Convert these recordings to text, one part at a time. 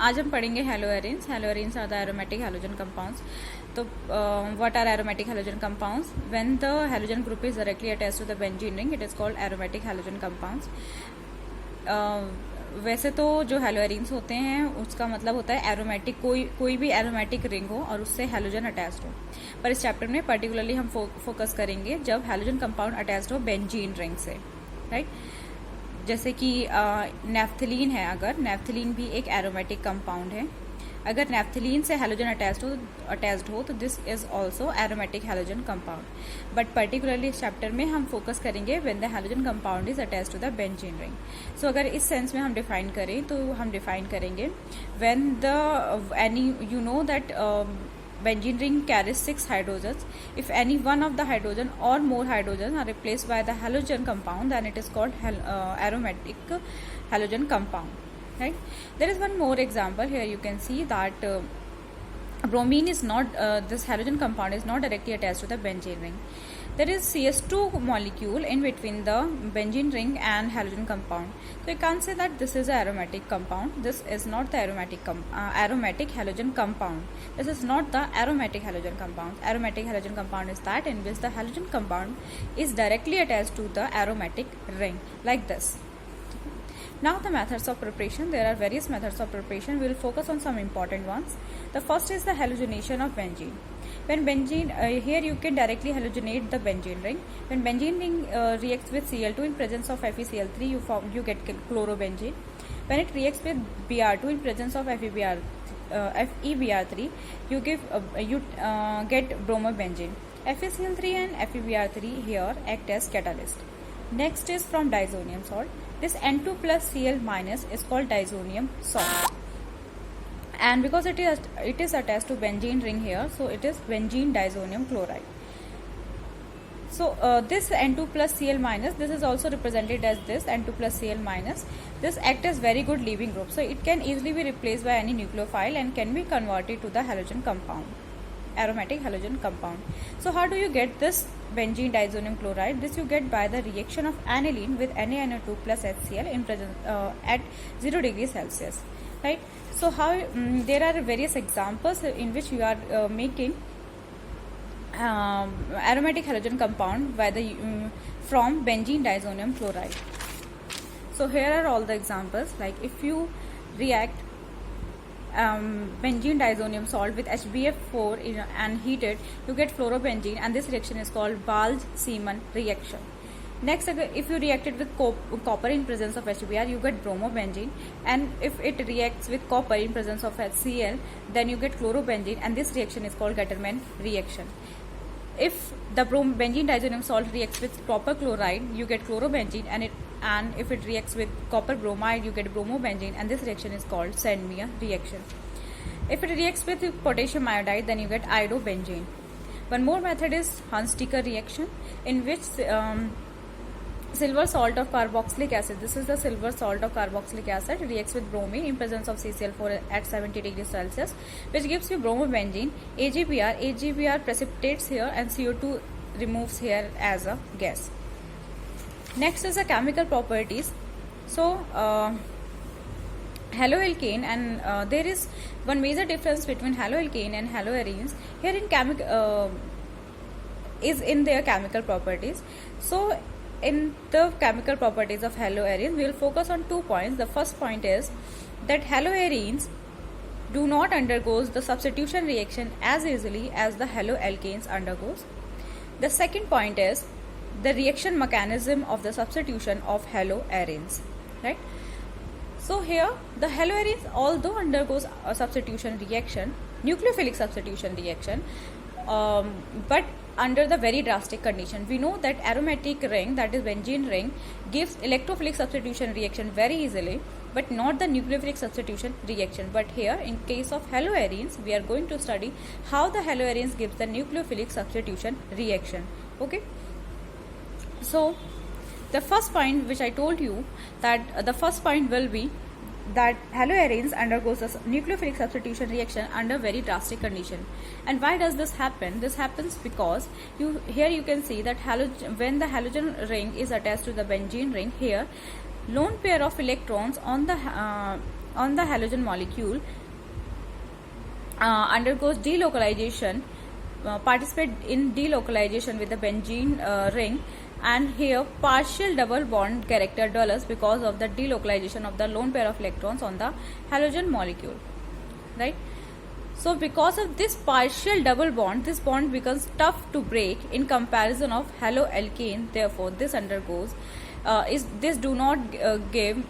आज हम पढ़ेंगे haloarenes. Haloarenes are the aromatic halogen compounds. तो what are aromatic halogen compounds? When the halogen group is directly attached to the benzene ring, it is called aromatic halogen compounds. वैसे तो जो हेलोएरिन्स होते हैं उसका मतलब होता है एरोमेटिक, कोई भी एरोमेटिक रिंग हो और उससे हेलोजन अटैच्ड हो. पर इस चैप्टर में पर्टिकुलरली हम फोकस करेंगे जब हेलोजन कंपाउंड अटैच्ड हो बेंजीन रिंग से, राइट. जैसे कि नेफ्थलीन है, अगर नेफ्थलीन भी एक एरोमेटिक कंपाउंड है. अगर नेफ्थलीन से हेलोजन अटैच्ड हो तो this is also aromatic halogen compound. But particularly इस चैप्टर में हम फोकस करेंगे when the halogen compound is attached to the benzene ring. So अगर इस सेंस में हम डिफाइन करें तो हम डिफाइन करेंगे when the any you know that benzene ring carries 6 hydrogens. If any one of the hydrogen or more hydrogens are replaced by the halogen compound, then it is called aromatic halogen compound, right. There is one more example here. You can see that bromine is not this halogen compound is not directly attached to the benzene ring. There is CS2 molecule in between the benzene ring and halogen compound. So you can't say that this is an aromatic compound. This is not the aromatic halogen compound. This is not the aromatic halogen compound. Aromatic halogen compound is that in which the halogen compound is directly attached to the aromatic ring, like this. Now the methods of preparation. There are various methods of preparation. We will focus on some important ones. The first is the halogenation of benzene. When benzene, here you can directly halogenate the benzene ring. When benzene ring reacts with Cl2 in presence of FeCl3, you get chlorobenzene. When it reacts with Br2 in presence of FeBr3, you get bromobenzene. FeCl3 and FeBr3 here act as catalyst. Next is from diazonium salt. This N2 plus Cl minus is called diazonium salt. And because it is attached to benzene ring here, so it is benzene diazonium chloride. So this N2 plus Cl minus, this is also represented as this N2 plus Cl minus. This act as very good leaving group, so it can easily be replaced by any nucleophile and can be converted to the halogen compound, aromatic halogen compound. So how do you get this benzene diazonium chloride? This you get by the reaction of aniline with NaNO2 plus HCl in presence at 0 degrees Celsius, right. So how there are various examples in which you are making aromatic halogen compound by the from benzene diazonium chloride. So here are all the examples. Like if you react benzene diazonium salt with HbF4 and heat it, you get fluorobenzene, and this reaction is called Balch-Seaman reaction. Next, if you react it with copper in presence of HBr, you get bromobenzene, and if it reacts with copper in presence of HCl, then you get chlorobenzene, and this reaction is called Gattermann reaction. If the benzene diazonium salt reacts with copper chloride, you get chlorobenzene, and if it reacts with copper bromide, you get bromobenzene, and this reaction is called Sandmeyer reaction. If it reacts with potassium iodide, then you get iodobenzene. One more method is Hunziker reaction, in which silver salt of carboxylic acid, this is the silver salt of carboxylic acid, reacts with bromine in presence of CCl4 at 70 degrees Celsius, which gives you bromobenzene. AgBr precipitates here, and CO2 removes here as a gas. Next is the chemical properties. So haloalkane, and there is one major difference between haloalkane and haloarenes here is in their chemical properties. So in the chemical properties of haloarenes, we will focus on 2 points. The first point is that haloarenes do not undergo the substitution reaction as easily as the haloalkanes undergoes. The second point is the reaction mechanism of the substitution of haloarenes, right. So here the haloarenes, although undergoes a substitution reaction, nucleophilic substitution reaction, but under the very drastic condition. We know that aromatic ring, that is benzene ring, gives electrophilic substitution reaction very easily, but not the nucleophilic substitution reaction. But here in case of haloarenes, we are going to study how the haloarenes gives the nucleophilic substitution reaction. Okay. So the first point which I told you, that the first point will be that haloarenes undergoes a nucleophilic substitution reaction under very drastic condition. And why does this happen? This happens because here you can see that when the halogen ring is attached to the benzene ring, here lone pair of electrons on on the halogen molecule undergoes delocalization, participate in delocalization with the benzene ring, and here partial double bond character develops because of the delocalization of the lone pair of electrons on the halogen molecule, right? So this partial double bond, this bond becomes tough to break in comparison of haloalkane. Therefore, this undergoes this do not give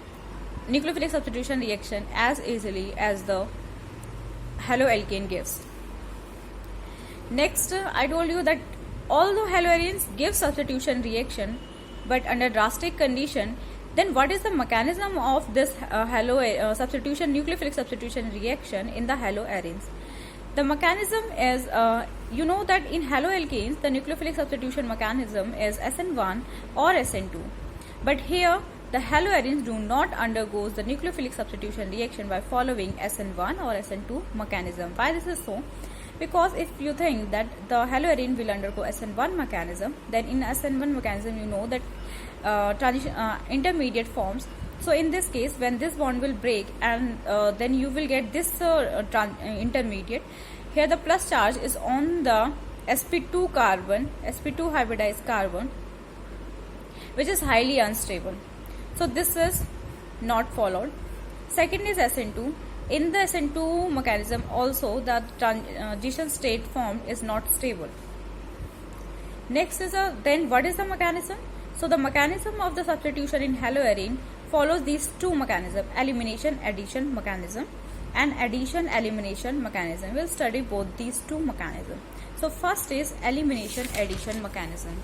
nucleophilic substitution reaction as easily as the haloalkane gives. Next, I told you that although haloarenes give substitution reaction, but under drastic condition, then what is the mechanism of this nucleophilic substitution reaction in the haloarenes? The mechanism is, you know that in haloalkanes, the nucleophilic substitution mechanism is SN1 or SN2. But here, the haloarenes do not undergo the nucleophilic substitution reaction by following SN1 or SN2 mechanism. Why this is so? Because if you think that the haloarene will undergo SN1 mechanism, then in SN1 mechanism you know that intermediate forms. So in this case, when this bond will break, and then you will get this intermediate. Here the plus charge is on the sp2 carbon, sp2 hybridized carbon, which is highly unstable. So this is not followed. Second is SN2. In the SN2 mechanism also, the transition state formed is not stable. Next is then what is the mechanism? So the mechanism of the substitution in haloarene follows these two mechanisms, elimination addition mechanism and addition elimination mechanism. We'll study both these two mechanisms. So first is elimination addition mechanism.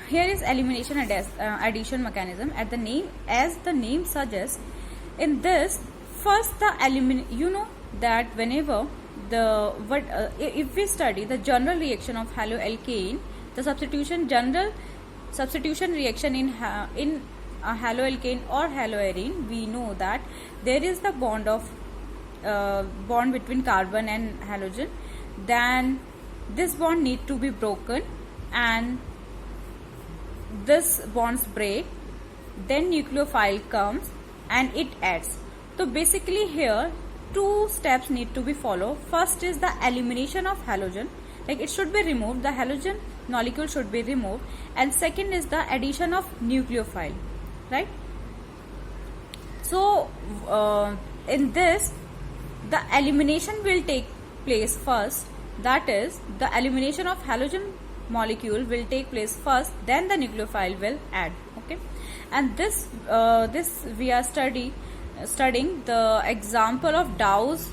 Here is elimination addition mechanism. As the name suggests, in this first you know that whenever if we study the general reaction of haloalkane, the general substitution reaction in haloalkane or haloarene, we know that there is the bond between carbon and halogen. Then this bond need to be broken, and this bonds break, then nucleophile comes and it adds. So basically here two steps need to be followed. First is the elimination of halogen, like it should be removed, the halogen molecule should be removed, and second is the addition of nucleophile, right? So in this the elimination will take place first, that is the elimination of halogen molecule will take place first, then the nucleophile will add. Okay, and this we are studying the example of Dow's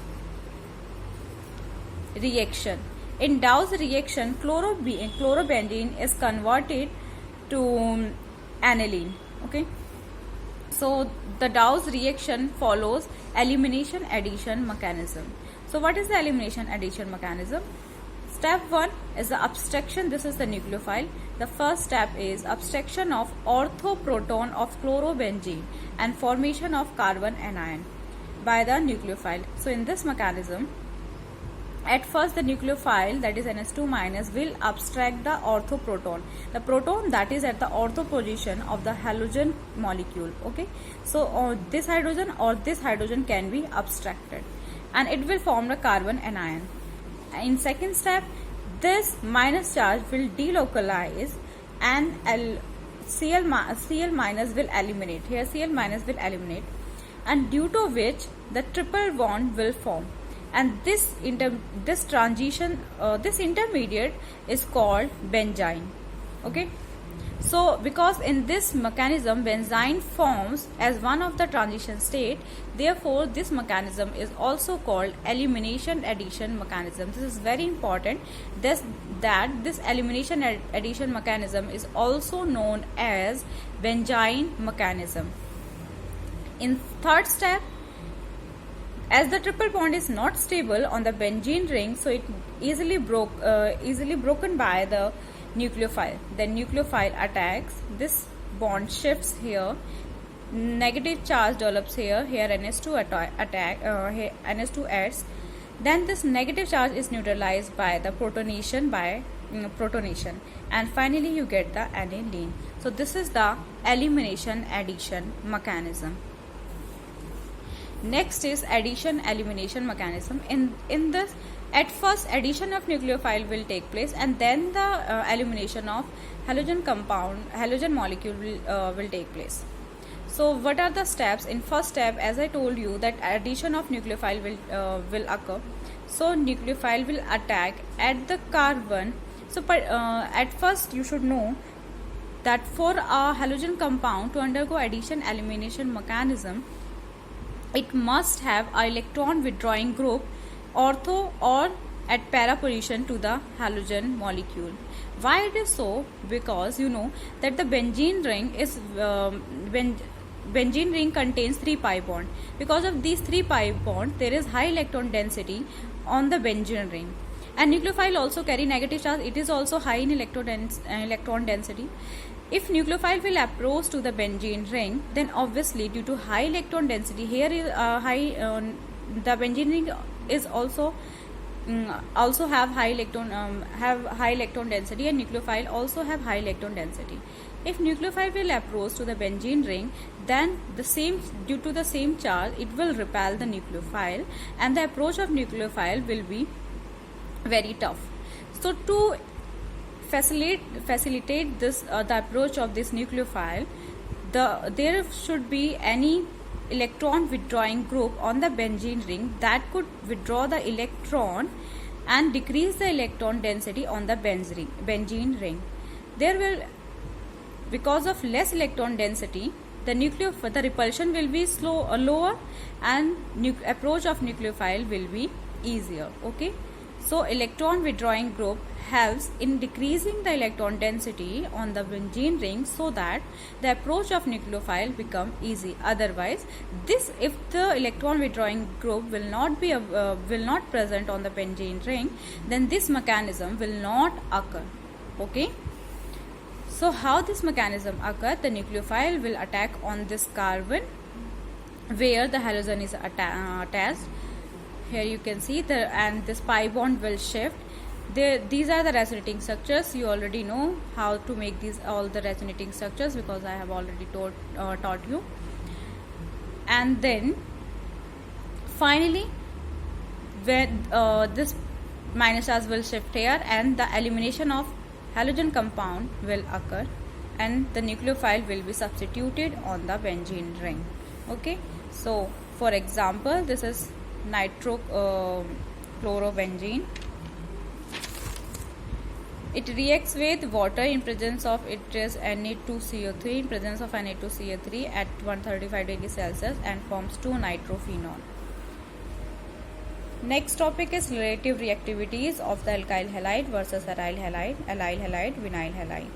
reaction. In Dow's reaction, chlorobenzene is converted to aniline. Okay, so the Dow's reaction follows elimination addition mechanism. So what is the elimination addition mechanism? Step 1 is the abstraction. This is the nucleophile. The first step is abstraction of orthoproton of chlorobenzene and formation of carbon anion by the nucleophile. So in this mechanism, at first the nucleophile, that is NH2- will abstract the orthoproton, the proton that is at the ortho position of the halogen molecule. Okay, so this hydrogen can be abstracted, and it will form the carbon anion. In second step, this minus charge will delocalize and Cl- will eliminate. Here Cl- will eliminate, and due to which the triple bond will form, and this intermediate is called benzene. Okay, so because in this mechanism benzene forms as one of the transition state, therefore this mechanism is also called elimination addition mechanism. This is very important, this elimination addition mechanism is also known as benzene mechanism. In third step, as the triple bond is not stable on the benzene ring, so it easily broken by the nucleophile. Then nucleophile attacks, this bond shifts here, negative charge develops here NH2 adds, then this negative charge is neutralized by the protonation by protonation, and finally you get the aniline. So this is the elimination addition mechanism. Next is addition elimination mechanism. In this, at first addition of nucleophile will take place, and then the elimination of halogen molecule will take place. So what are the steps? In first step, as I told you, that addition of nucleophile will occur. So nucleophile will attack at the carbon. So at first you should know that for a halogen compound to undergo addition elimination mechanism, it must have an electron withdrawing group ortho or at para position to the halogen molecule. Why it is so? Because you know that the benzene ring contains 3 pi bond. Because of these 3 pi bonds, there is high electron density on the benzene ring. And nucleophile also carry negative charge. It is also high in electron density. If nucleophile will approach to the benzene ring, then obviously due to high electron density, here is the benzene ring is also have high electron density, and nucleophile also have high electron density. If nucleophile will approach to the benzene ring, then due to the same charge, it will repel the nucleophile, and the approach of nucleophile will be very tough. So to facilitate this the approach of this nucleophile, there should be any electron withdrawing group on the benzene ring that could withdraw the electron and decrease the electron density on the benzene ring. There will, because of less electron density, the repulsion will be lower, and approach of nucleophile will be easier. Okay, so electron withdrawing group helps in decreasing the electron density on the benzene ring, so that the approach of nucleophile become easy. Otherwise, if the electron withdrawing group will not present on the benzene ring, then this mechanism will not occur. Okay, so how this mechanism occur? The nucleophile will attack on this carbon where the halogen is attached. Here you can see and this pi bond will shift. These are the resonating structures. You already know how to make all the resonating structures, because I have already taught you. And then finally, when this minus charge will shift here, and the elimination of halogen compound will occur, and the nucleophile will be substituted on the benzene ring. Okay, so for example, this is nitrochlorobenzene. It reacts with water in presence of Na2CO3 in presence of Na2CO3 at 135 degrees Celsius and forms 2-nitrophenol. Next topic is relative reactivities of the alkyl halide versus aryl halide, vinyl halide.